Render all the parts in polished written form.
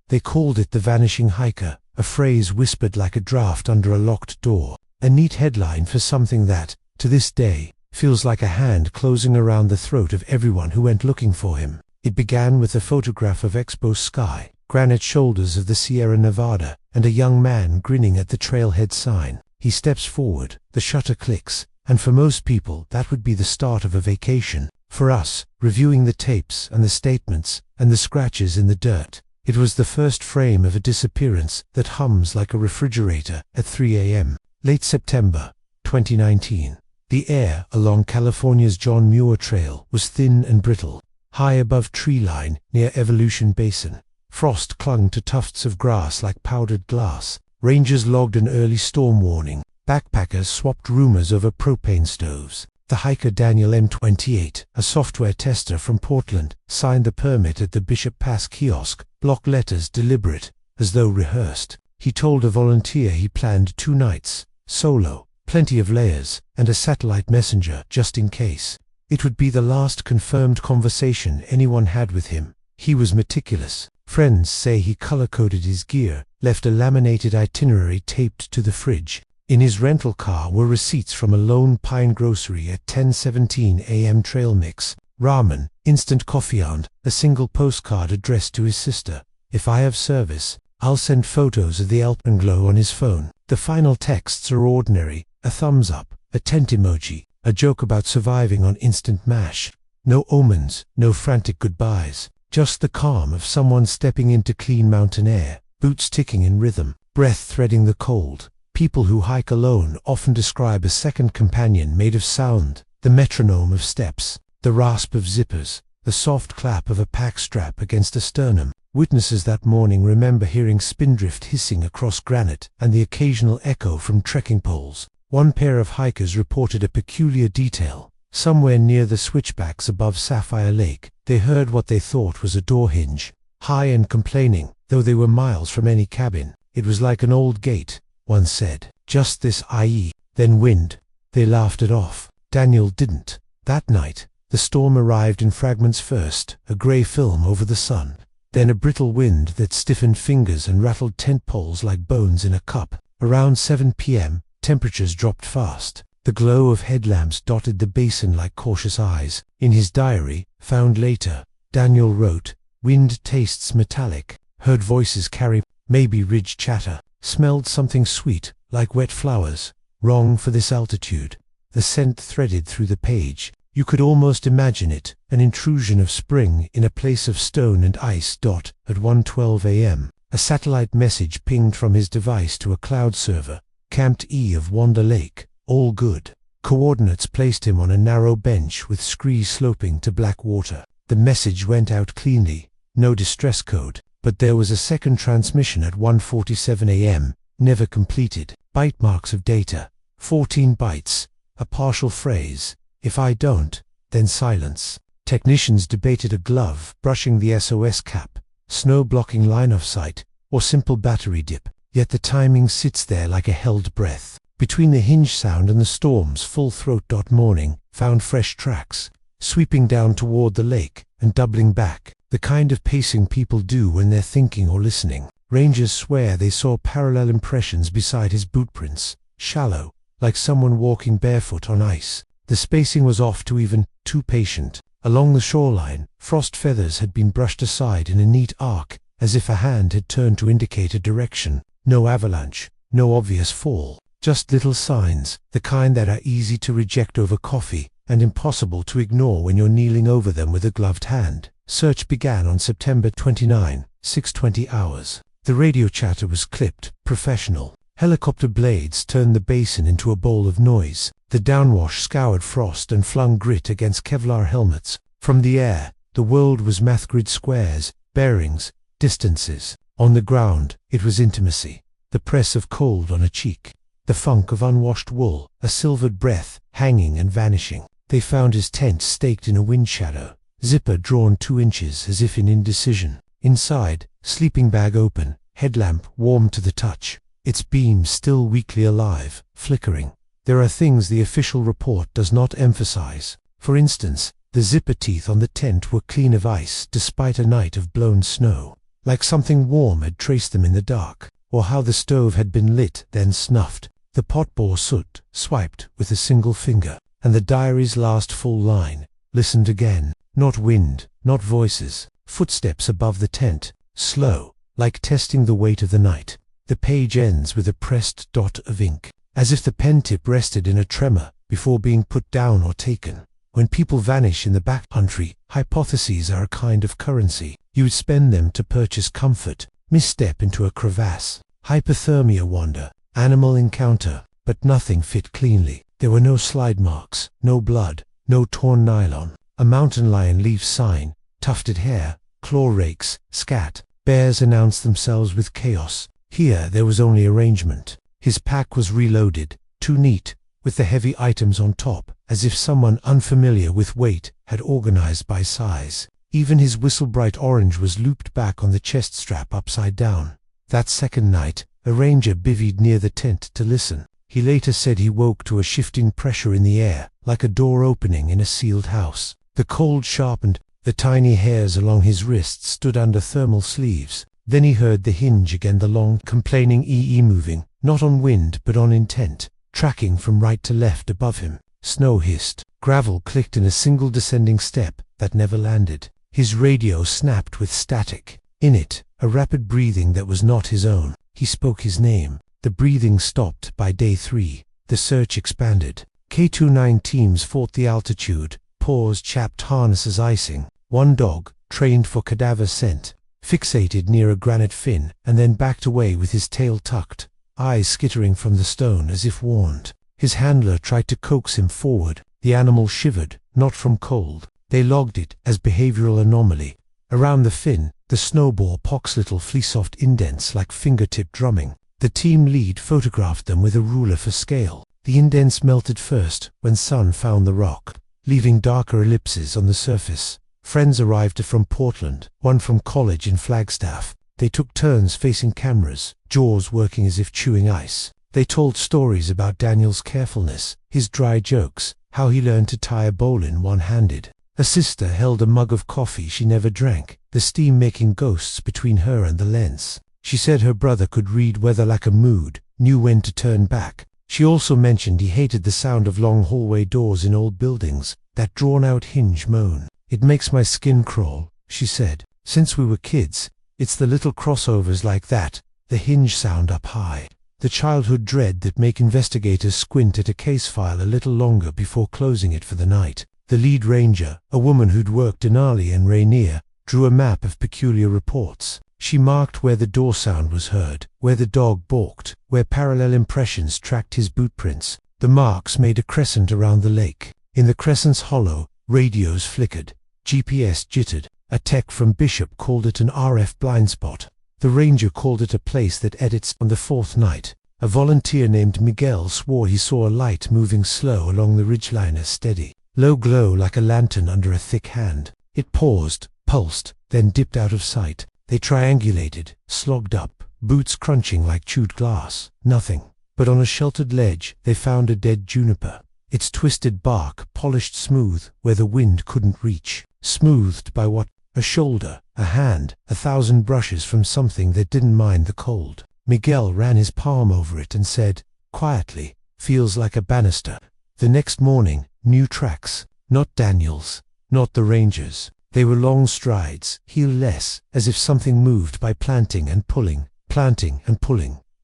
They called it the Vanishing Hiker, a phrase whispered like a draft under a locked door. A neat headline for something that, to this day, feels like a hand closing around the throat of everyone who went looking for him. It began with a photograph of exposed sky, granite shoulders of the Sierra Nevada, and a young man grinning at the trailhead sign. He steps forward, the shutter clicks, and for most people that would be the start of a vacation. For us, reviewing the tapes and the statements and the scratches in the dirt, it was the first frame of a disappearance that hums like a refrigerator at 3 a.m. Late September, 2019. The air along California's John Muir Trail was thin and brittle. High above tree line near Evolution Basin, frost clung to tufts of grass like powdered glass. Rangers logged an early storm warning. Backpackers swapped rumors over propane stoves. The hiker Daniel M28, a software tester from Portland, signed the permit at the Bishop Pass kiosk, block letters deliberate, as though rehearsed. He told a volunteer he planned 2 nights, solo, plenty of layers, and a satellite messenger just in case. It would be the last confirmed conversation anyone had with him. He was meticulous. Friends say he color-coded his gear, left a laminated itinerary taped to the fridge. In his rental car were receipts from a Lone Pine grocery at 10:17 a.m. trail mix, ramen, instant coffee and a single postcard addressed to his sister. If I have service, I'll send photos of the alpenglow on his phone. The final texts are ordinary, a thumbs up, a tent emoji, a joke about surviving on instant mash. No omens, no frantic goodbyes, just the calm of someone stepping into clean mountain air, boots ticking in rhythm, breath threading the cold. People who hike alone often describe a second companion made of sound, the metronome of steps, the rasp of zippers, the soft clap of a pack strap against a sternum. Witnesses that morning remember hearing spindrift hissing across granite and the occasional echo from trekking poles. One pair of hikers reported a peculiar detail. Somewhere near the switchbacks above Sapphire Lake, they heard what they thought was a door hinge. High and complaining, though they were miles from any cabin. It was like an old gate, one said. Just this IE, then wind. They laughed it off. Daniel didn't. That night, the storm arrived in fragments first, a grey film over the sun. Then a brittle wind that stiffened fingers and rattled tent poles like bones in a cup. Around 7 p.m., temperatures dropped fast. The glow of headlamps dotted the basin like cautious eyes. In his diary, found later, Daniel wrote, "Wind tastes metallic, heard voices carry, maybe ridge chatter, smelled something sweet, like wet flowers, wrong for this altitude." The scent threaded through the page. You could almost imagine it, an intrusion of spring in a place of stone and ice. At 1:12 a.m., a satellite message pinged from his device to a cloud server. Camped E of Wanda Lake, all good. Coordinates placed him on a narrow bench with scree sloping to black water. The message went out cleanly, no distress code, but there was a second transmission at 1:47 a.m., never completed. Bite marks of data, 14 bytes, a partial phrase, "If I don't, then silence." Technicians debated a glove brushing the SOS cap, snow blocking line of sight, or simple battery dip. Yet the timing sits there like a held breath. Between the hinge sound and the storm's full throat. Morning found fresh tracks, sweeping down toward the lake and doubling back, the kind of pacing people do when they're thinking or listening. Rangers swear they saw parallel impressions beside his bootprints, shallow, like someone walking barefoot on ice. The spacing was off to even too patient. Along the shoreline, frost feathers had been brushed aside in a neat arc, as if a hand had turned to indicate a direction. No avalanche, no obvious fall, just little signs, the kind that are easy to reject over coffee and impossible to ignore when you're kneeling over them with a gloved hand. Search began on September 29, 6:20 hours. The radio chatter was clipped, professional. Helicopter blades turned the basin into a bowl of noise. The downwash scoured frost and flung grit against Kevlar helmets. From the air, the world was math grid squares, bearings, distances. On the ground, it was intimacy. The press of cold on a cheek. The funk of unwashed wool, a silvered breath, hanging and vanishing. They found his tent staked in a wind shadow, zipper drawn 2 inches as if in indecision. Inside, sleeping bag open, headlamp warm to the touch. Its beams still weakly alive, flickering. There are things the official report does not emphasize. For instance, the zipper teeth on the tent were clean of ice despite a night of blown snow. like something warm had traced them in the dark, or how the stove had been lit, then snuffed. The pot bore soot, swiped with a single finger, and the diary's last full line. Listened again. Not wind, not voices, footsteps above the tent, slow, like testing the weight of the night. The page ends with a pressed dot of ink, as if the pen tip rested in a tremor before being put down or taken. When people vanish in the backcountry, hypotheses are a kind of currency. You would spend them to purchase comfort, misstep into a crevasse, hypothermia wander, animal encounter, but nothing fit cleanly. There were no slide marks, no blood, no torn nylon. A mountain lion leaves sign, tufted hair, claw rakes, scat. Bears announced themselves with chaos. Here there was only arrangement. His pack was reloaded, too neat, with the heavy items on top, as if someone unfamiliar with weight had organized by size. Even his whistle bright orange was looped back on the chest strap upside down. That second night, a ranger bivvied near the tent to listen. He later said he woke to a shifting pressure in the air, like a door opening in a sealed house. The cold sharpened, the tiny hairs along his wrists stood under thermal sleeves. Then he heard the hinge again, the long, complaining ee moving, not on wind but on intent, tracking from right to left above him. Snow hissed. Gravel clicked in a single descending step that never landed. His radio snapped with static. In it, a rapid breathing that was not his own. He spoke his name. The breathing stopped by day 3. The search expanded. K-29 teams fought the altitude, paws chapped harnesses icing. One dog, trained for cadaver scent, fixated near a granite fin and then backed away with his tail tucked, eyes skittering from the stone as if warned. His handler tried to coax him forward. The animal shivered, not from cold. They logged it as behavioral anomaly. Around the fin, the snow bore pox little flea-soft indents like fingertip drumming. The team lead photographed them with a ruler for scale. The indents melted first when sun found the rock, leaving darker ellipses on the surface. Friends arrived from Portland, one from college in Flagstaff. They took turns facing cameras, jaws working as if chewing ice. They told stories about Daniel's carefulness, his dry jokes, how he learned to tie a bowline one-handed. A sister held a mug of coffee she never drank, the steam making ghosts between her and the lens. She said her brother could read weather like a mood, knew when to turn back. She also mentioned he hated the sound of long hallway doors in old buildings, that drawn-out hinge moan. "It makes my skin crawl," she said. "Since we were kids, it's the little crossovers like that, the hinge sound up high. The childhood dread that make investigators squint at a case file a little longer before closing it for the night." The lead ranger, a woman who'd worked Denali and Rainier, drew a map of peculiar reports. She marked where the door sound was heard, where the dog balked, where parallel impressions tracked his boot prints. The marks made a crescent around the lake. In the crescent's hollow, radios flickered, GPS jittered. A tech from Bishop called it an RF blind spot. The ranger called it a place that edits. On the 4th night, a volunteer named Miguel swore he saw a light moving slow along the ridgeline, as steady, low glow like a lantern under a thick hand. It paused, pulsed, then dipped out of sight. They triangulated, slogged up, boots crunching like chewed glass. Nothing. But on a sheltered ledge, they found a dead juniper, its twisted bark polished smooth where the wind couldn't reach. Smoothed by what? A shoulder, a hand, 1,000 brushes from something that didn't mind the cold. Miguel ran his palm over it and said, quietly, "Feels like a banister." The next morning, new tracks. Not Daniel's, not the ranger's. They were long strides, heel-less, as if something moved by planting and pulling,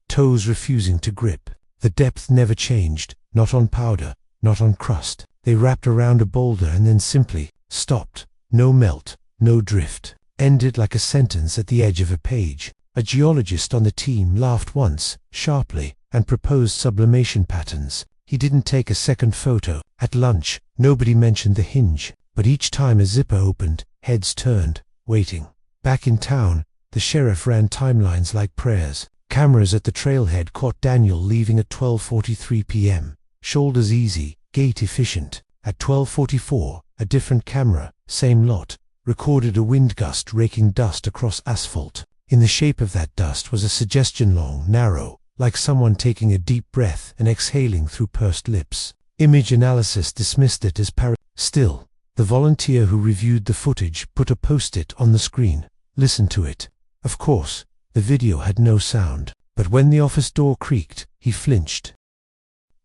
toes refusing to grip. The depth never changed, not on powder, not on crust. They wrapped around a boulder and then simply stopped. No melt, no drift. Ended like a sentence at the edge of a page. A geologist on the team laughed once, sharply, and proposed sublimation patterns. He didn't take a second photo. At lunch, nobody mentioned the hinge, but each time a zipper opened, heads turned, waiting. Back in town, the sheriff ran timelines like prayers. Cameras at the trailhead caught Daniel leaving at 12:43 p.m. Shoulders easy, gait efficient. At 12:44, a different camera, same lot, recorded a wind gust raking dust across asphalt. In the shape of that dust was a suggestion long, narrow, like someone taking a deep breath and exhaling through pursed lips. Image analysis dismissed it as Still, the volunteer who reviewed the footage put a post-it on the screen. Listen to it. Of course, the video had no sound, but when the office door creaked, he flinched.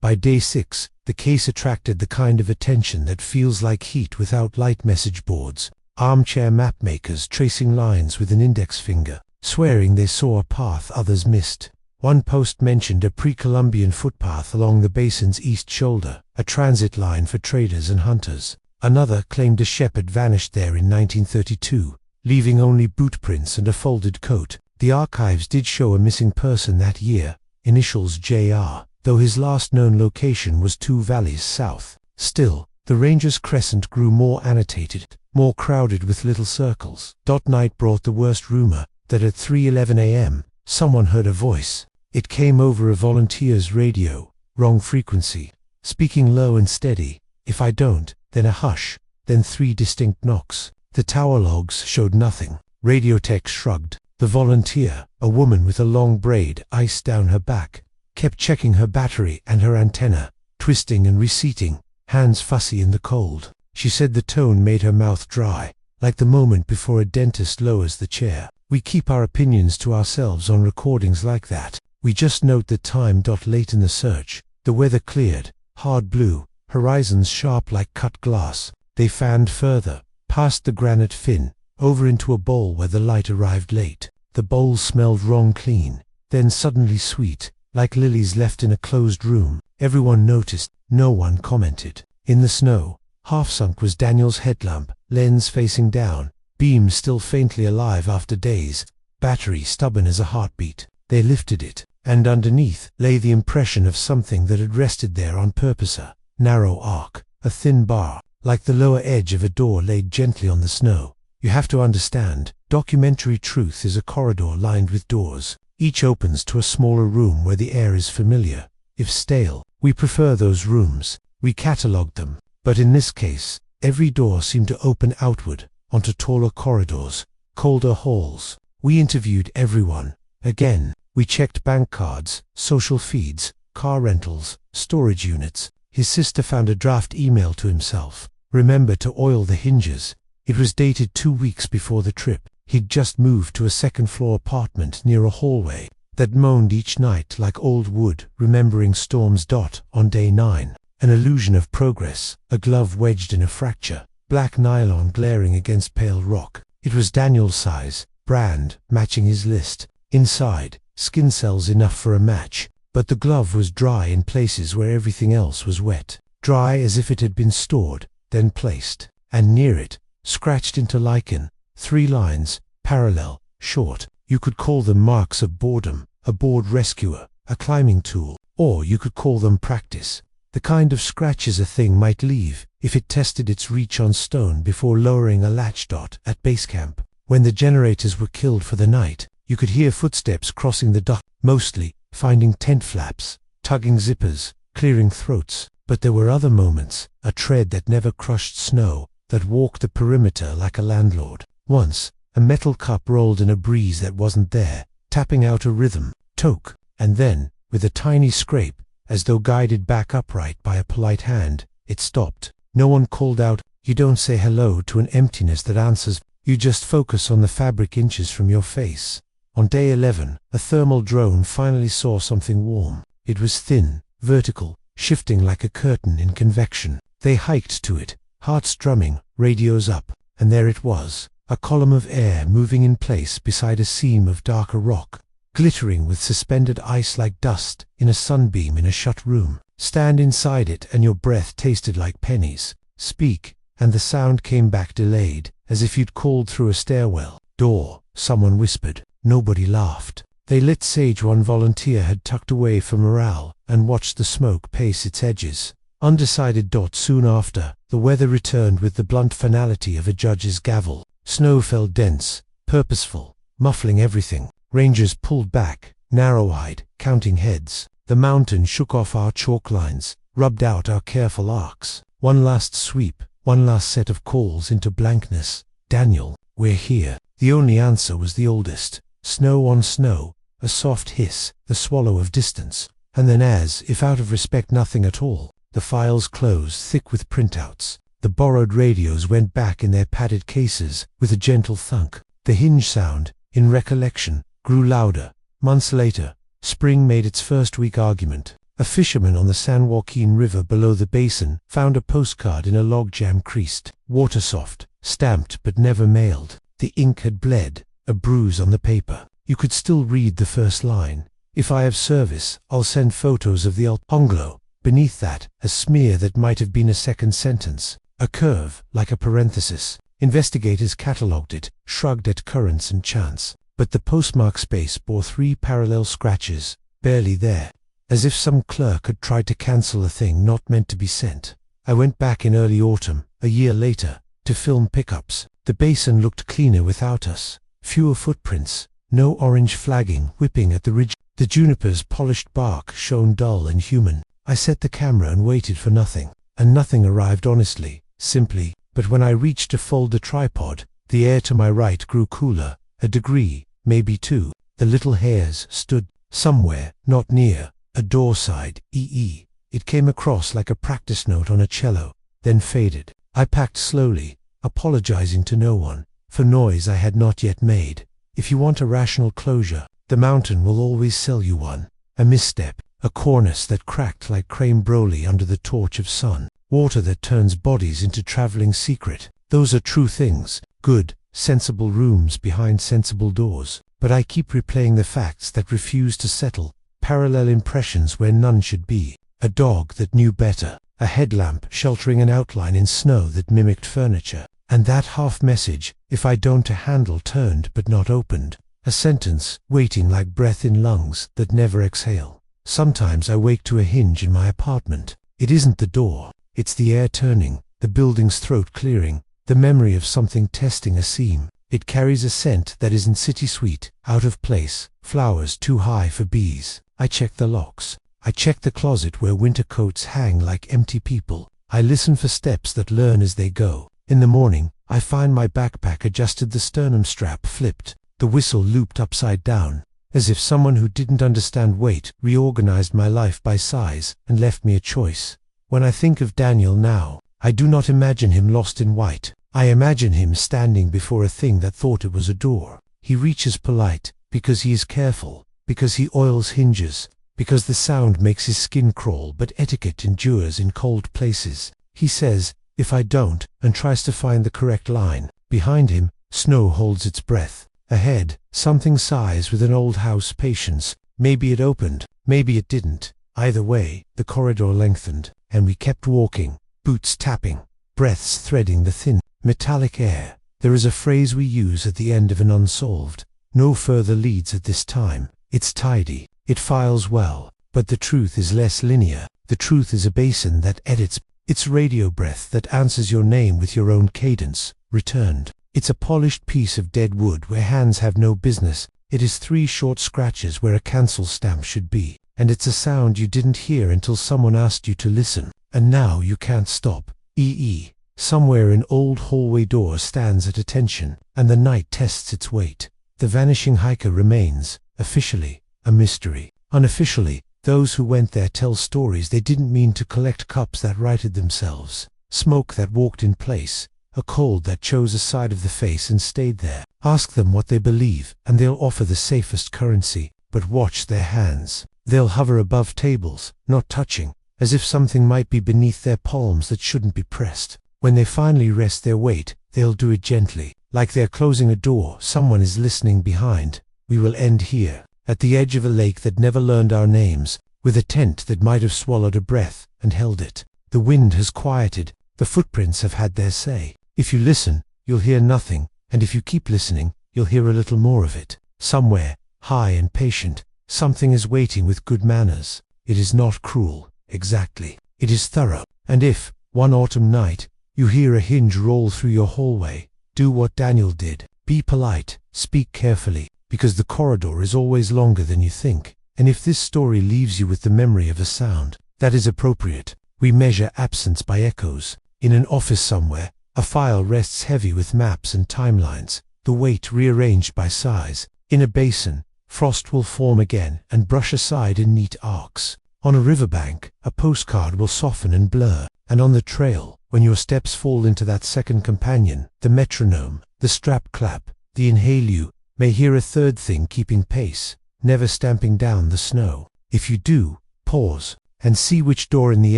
By day 6, the case attracted the kind of attention that feels like heat without light. Message boards, armchair mapmakers tracing lines with an index finger, swearing they saw a path others missed. One post mentioned a pre-Columbian footpath along the Basin's east shoulder, a transit line for traders and hunters. Another claimed a shepherd vanished there in 1932, leaving only boot prints and a folded coat. The archives did show a missing person that year, initials JR, though his last known location was 2 valleys south. Still, the Ranger's Crescent grew more annotated, more crowded with little circles. Night brought the worst rumor that at 3:11 a.m., someone heard a voice. It came over a volunteer's radio, wrong frequency, speaking low and steady. If I don't, then a hush, then 3 distinct knocks. The tower logs showed nothing. Radio tech shrugged. The volunteer, a woman with a long braid iced down her back, kept checking her battery and her antenna, twisting and reseating, hands fussy in the cold. She said the tone made her mouth dry, like the moment before a dentist lowers the chair. We keep our opinions to ourselves on recordings like that. We just note the time. Late in the search, the weather cleared, hard blue, horizons sharp like cut glass. They fanned further, past the granite fin, over into a bowl where the light arrived late. The bowl smelled wrong clean, then suddenly sweet, like lilies left in a closed room. Everyone noticed, no one commented. In the snow, half-sunk was Daniel's headlamp, lens facing down, beam still faintly alive after days, battery stubborn as a heartbeat. They lifted it, and underneath lay the impression of something that had rested there on purpose, a narrow arc, a thin bar, like the lower edge of a door laid gently on the snow. You have to understand, documentary truth is a corridor lined with doors. Each opens to a smaller room where the air is familiar, if stale. We prefer those rooms. We catalogued them. But in this case, every door seemed to open outward, onto taller corridors, colder halls. We interviewed everyone. Again, we checked bank cards, social feeds, car rentals, storage units. His sister found a draft email to himself. Remember to oil the hinges. It was dated 2 weeks before the trip. He'd just moved to a second-floor apartment near a hallway that moaned each night like old wood, remembering storms. On day 9, an illusion of progress, a glove wedged in a fracture, black nylon glaring against pale rock. It was Daniel's size, brand, matching his list. Inside, skin cells enough for a match, but the glove was dry in places where everything else was wet. Dry as if it had been stored, then placed. And near it, scratched into lichen, 3 lines, parallel, short. You could call them marks of boredom, a bored rescuer, a climbing tool, or you could call them practice. The kind of scratches a thing might leave if it tested its reach on stone before lowering a latch. At base camp, when the generators were killed for the night, you could hear footsteps crossing the dock, mostly finding tent flaps, tugging zippers, clearing throats. But there were other moments, a tread that never crushed snow, that walked the perimeter like a landlord. Once, a metal cup rolled in a breeze that wasn't there, tapping out a rhythm, toke, and then, with a tiny scrape, as though guided back upright by a polite hand, it stopped. No one called out. You don't say hello to an emptiness that answers. You just focus on the fabric inches from your face. On day 11, a thermal drone finally saw something warm. It was thin, vertical, shifting like a curtain in convection. They hiked to it, hearts drumming, radios up, and there it was, a column of air moving in place beside a seam of darker rock, glittering with suspended ice like dust in a sunbeam in a shut room. Stand inside it and your breath tasted like pennies. Speak, and the sound came back delayed, as if you'd called through a stairwell. Door, someone whispered. Nobody laughed. They lit sage. One volunteer had tucked away for morale and watched the smoke pace its edges. Undecided. Soon after, the weather returned with the blunt finality of a judge's gavel. Snow fell dense, purposeful, muffling everything. Rangers pulled back, narrow-eyed, counting heads. The mountain shook off our chalk lines, rubbed out our careful arcs. One last sweep, one last set of calls into blankness. Daniel, we're here. The only answer was the oldest. Snow on snow, a soft hiss, the swallow of distance. And then, as if out of respect, nothing at all. The files closed, thick with printouts. The borrowed radios went back in their padded cases with a gentle thunk. The hinge sound, in recollection, grew louder. Months later, spring made its first weak argument. A fisherman on the San Joaquin River below the Basin found a postcard in a logjam creased, water-soft, stamped but never mailed. The ink had bled, a bruise on the paper. You could still read the first line. "If I have service, I'll send photos of the Onglo." Beneath that, a smear that might have been a second sentence. A curve, like a parenthesis. Investigators catalogued it, shrugged at currents and chance. But the postmark space bore 3 parallel scratches, barely there. As if some clerk had tried to cancel a thing not meant to be sent. I went back in early autumn, a year later, to film pickups. The Basin looked cleaner without us. Fewer footprints, no orange flagging whipping at the ridge. The juniper's polished bark shone dull and human. I set the camera and waited for nothing. And nothing arrived honestly, simply. But when I reached to fold the tripod, the air to my right grew cooler, a degree, maybe 2. The little hairs stood somewhere, not near. A door side, EE. It came across like a practice note on a cello, then faded. I packed slowly, apologizing to no one, for noise I had not yet made. If you want a rational closure, the mountain will always sell you one. A misstep, a cornice that cracked like creme brulee under the torch of sun, water that turns bodies into traveling secret. Those are true things, good, sensible rooms behind sensible doors. But I keep replaying the facts that refuse to settle. Parallel impressions where none should be. A dog that knew better. A headlamp sheltering an outline in snow that mimicked furniture. And that half message, "If I don't," a handle turned but not opened. A sentence, waiting like breath in lungs that never exhale. Sometimes I wake to a hinge in my apartment. It isn't the door. It's the air turning, the building's throat clearing, the memory of something testing a seam. It carries a scent that isn't city sweet, out of place, flowers too high for bees. I check the locks. I check the closet where winter coats hang like empty people. I listen for steps that learn as they go. In the morning, I find my backpack adjusted, the sternum strap flipped, the whistle looped upside down, as if someone who didn't understand weight reorganized my life by size and left me a choice. When I think of Daniel now, I do not imagine him lost in white. I imagine him standing before a thing that thought it was a door. He reaches polite, because he is careful, because he oils hinges, because the sound makes his skin crawl, but etiquette endures in cold places. He says, "If I don't," and tries to find the correct line. Behind him, snow holds its breath. Ahead, something sighs with an old house patience. Maybe it opened, maybe it didn't. Either way, the corridor lengthened, and we kept walking, boots tapping, breaths threading the thin, metallic air. There is a phrase we use at the end of an unsolved. No further leads at this time. It's tidy. It files well. But the truth is less linear. The truth is a basin that edits. It's radio breath that answers your name with your own cadence. Returned. It's a polished piece of dead wood where hands have no business. It is 3 short scratches where a cancel stamp should be. And it's a sound you didn't hear until someone asked you to listen. And now you can't stop. EE. Somewhere an old hallway door stands at attention, and the night tests its weight. The Vanishing Hiker remains, officially, a mystery. Unofficially, those who went there tell stories they didn't mean to collect, cups that righted themselves, smoke that walked in place, a cold that chose a side of the face and stayed there. Ask them what they believe, and they'll offer the safest currency, but watch their hands. They'll hover above tables, not touching, as if something might be beneath their palms that shouldn't be pressed. When they finally rest their weight, they'll do it gently, like they're closing a door someone is listening behind. We will end here, at the edge of a lake that never learned our names, with a tent that might have swallowed a breath and held it. The wind has quieted, the footprints have had their say. If you listen, you'll hear nothing, and if you keep listening, you'll hear a little more of it. Somewhere, high and patient, something is waiting with good manners. It is not cruel, exactly. It is thorough. And if, one autumn night, you hear a hinge roll through your hallway, do what Daniel did. Be polite, speak carefully, because the corridor is always longer than you think. And if this story leaves you with the memory of a sound, that is appropriate. We measure absence by echoes. In an office somewhere, a file rests heavy with maps and timelines, the weight rearranged by size. In a basin, frost will form again and brush aside in neat arcs. On a riverbank, a postcard will soften and blur. And on the trail, when your steps fall into that second companion, the metronome, the strap clap, the inhale you, may hear a third thing keeping pace, never stamping down the snow. If you do, pause, and see which door in the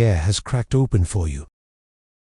air has cracked open for you.